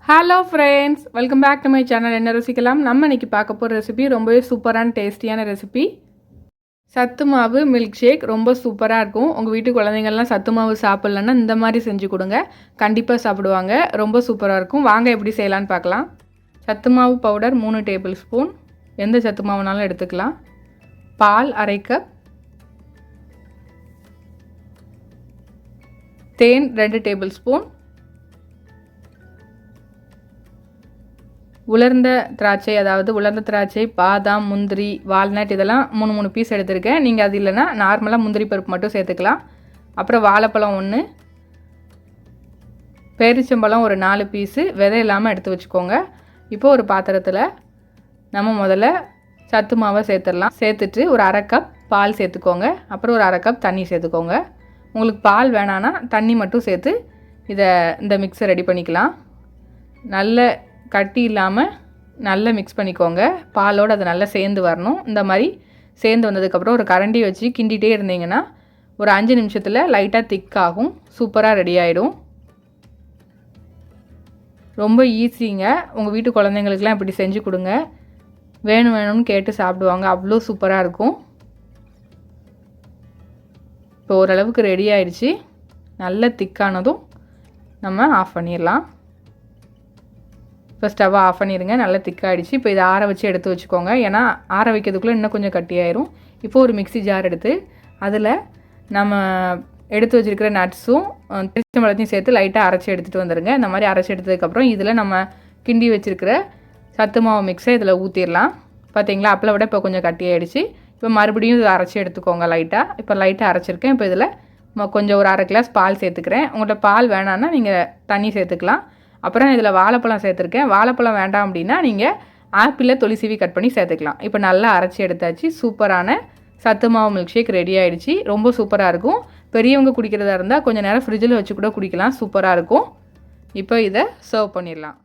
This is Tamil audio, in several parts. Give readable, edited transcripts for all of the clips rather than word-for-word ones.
Hello friends, welcome back to my channel. என்ன ருசிக்கலாம். நம்ம இன்றைக்கி பார்க்க போகிற ரெசிபி ரொம்பவே சூப்பரான டேஸ்டியான ரெசிபி. சத்து மாவு மில்க் ஷேக் ரொம்ப சூப்பராக இருக்கும். உங்கள் வீட்டு குழந்தைங்கள்லாம் சத்து மாவு சாப்பிட்லன்னா இந்த மாதிரி செஞ்சு கொடுங்க, கண்டிப்பாக சாப்பிடுவாங்க. ரொம்ப சூப்பராக இருக்கும். வாங்க எப்படி செய்யலான்னு பார்க்கலாம். சத்து மாவு பவுடர் 3 டேபிள் ஸ்பூன், எந்த சத்து மாவுனாலும் எடுத்துக்கலாம். பால் அரை கப், தேன் 2 டேபிள் ஸ்பூன், உலர்ந்த திராட்சை, அதாவது உலர்ந்த திராட்சை, பாதாம், முந்திரி, வால்நட் இதெல்லாம் 3 பீஸ் எடுத்திருக்கேன். நீங்கள் அது இல்லைன்னா நார்மலாக முந்திரி பருப்பு மட்டும் சேர்த்துக்கலாம். அப்புறம் வாழைப்பழம் 1, பேரிச்சம்பழம் ஒரு 4 பீஸு, விதை இல்லாமல் எடுத்து வச்சுக்கோங்க. இப்போது ஒரு பாத்திரத்தில் நம்ம முதல்ல சத்து மாவை சேர்த்துடலாம். சேர்த்துட்டு ஒரு அரை கப் பால் சேர்த்துக்கோங்க. அப்புறம் ஒரு அரை கப் தண்ணி சேர்த்துக்கோங்க. உங்களுக்கு பால் வேணான்னா தண்ணி மட்டும் சேர்த்து இந்த மிக்ஸை ரெடி பண்ணிக்கலாம். நல்ல கட்டி இல்லாமல் நல்லா மிக்ஸ் பண்ணிக்கோங்க. பாலோடு அது நல்லா சேர்ந்து வரணும். இந்த மாதிரி சேர்ந்து வந்ததுக்கப்புறம் ஒரு கரண்டி வச்சு கிண்டிகிட்டே இருந்தீங்கன்னா ஒரு 5 நிமிஷத்தில் லைட்டாக திக்காகும். சூப்பராக ரெடி ஆகிடும். ரொம்ப ஈஸிங்க. உங்கள் வீட்டு குழந்தைங்களுக்குலாம் இப்படி செஞ்சு கொடுங்க, வேணும்னு கேட்டு சாப்பிடுவாங்க. அவ்வளோ சூப்பராக இருக்கும். இப்போ ஓரளவுக்கு ரெடி ஆயிடுச்சு. நல்ல திக்கானதும் நம்ம ஆஃப் பண்ணிடலாம். இப்போ ஸ்டவ்வை ஆஃப் பண்ணிடுங்க. நல்லா திக்காகிடுச்சு. இப்போ இதை ஆற வச்சு எடுத்து வச்சுக்கோங்க. ஏன்னா ஆற வைக்கிறதுக்குள்ளே இன்னும் கொஞ்சம் கட்டியாயிரும். இப்போது ஒரு மிக்ஸி ஜார் எடுத்து அதில் நம்ம எடுத்து வச்சுருக்கிற நட்ஸும் பேரிச்சம்பழத்தையும் சேர்த்து லைட்டாக அரைச்சி எடுத்துகிட்டு வந்துடுங்க. இந்த மாதிரி அரைச்சி எடுத்ததுக்கப்புறம் இதில் நம்ம கிண்டி வச்சுருக்கிற சத்து மாவு மிக்ஸை இதில் ஊற்றிடலாம். பார்த்தீங்களா, அப்பளை விட இப்போ கொஞ்சம் கட்டியாயிடுச்சு. இப்போ மறுபடியும் இதை அரைச்சி எடுத்துக்கோங்க லைட்டாக. இப்போ லைட்டாக அரைச்சிருக்கேன். இப்போ இதில் கொஞ்சம் ஒரு அரை கிளாஸ் பால் சேர்த்துக்கிறேன். உங்கள்கிட்ட பால் வேணான்னா நீங்கள் தண்ணி சேர்த்துக்கலாம். அப்புறம் இதில் வாழைப்பழம் சேர்த்துருக்கேன். வாழைப்பழம் வேண்டாம் அப்படின்னா நீங்கள் ஆப்பிளில் தொலி சீவி கட் பண்ணி சேர்த்துக்கலாம். இப்போ நல்லா அரைச்சி எடுத்தாச்சு. சூப்பரான சத்து மாவு மில்க் ஷேக் ரெடி ஆகிடுச்சு. ரொம்ப சூப்பராக இருக்கும். பெரியவங்க குடிக்கிறதா இருந்தால் கொஞ்சம் நேரம் ஃப்ரிட்ஜில் வச்சு கூட குடிக்கலாம். சூப்பராக இருக்கும். இப்போ இதை சர்வ் பண்ணிடலாம்.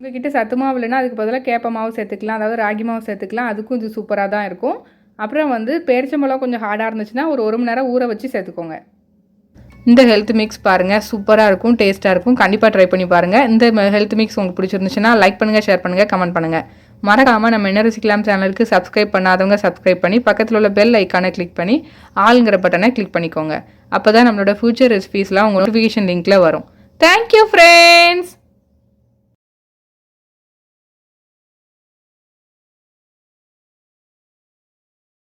உங்கள்கிட்ட சத்து மாவு இல்லைன்னா அதுக்கு பதிலாக கேப்ப மாவு சேர்த்துக்கலாம், அதாவது ராகி மாவு சேர்த்துக்கலாம். அதுக்கும் இது சூப்பராக தான் இருக்கும். அப்புறம் பேரிச்சம்பழம் கொஞ்சம் ஹார்டாக இருந்துச்சுன்னா ஒரு மணி நேரம் ஊற வச்சு சேர்த்துக்கோங்க. இந்த ஹெல்த் மிக்ஸ் பாருங்கள், சூப்பராக இருக்கும், டேஸ்ட்டாக இருக்கும். கண்டிப்பாக ட்ரை பண்ணி பாருங்கள். இந்த ஹெல்த் மிக்ஸ் உங்களுக்கு பிடிச்சிருந்துச்சுன்னா லைக் பண்ணுங்கள், ஷேர் பண்ணுங்கள், கமெண்ட் பண்ணுங்கள். மறக்காமல் நம்ம என்ன ருசிக்கலாம் சேனலுக்கு சப்ஸ்கிரைப் பண்ணாதவங்க சப்ஸ்கிரைப் பண்ணி பக்கத்தில் உள்ள பெல் ஐக்கானை கிளிக் பண்ணி ஆளுங்கிற பட்டனை கிளிக் பண்ணிக்கோங்க. அப்போ தான் நம்மளோட ஃபியூச்சர் ரெசிபீஸ்லாம் உங்கள் நோட்டிஃபிகேஷன் லிங்க்கில் வரும். Thank you friends.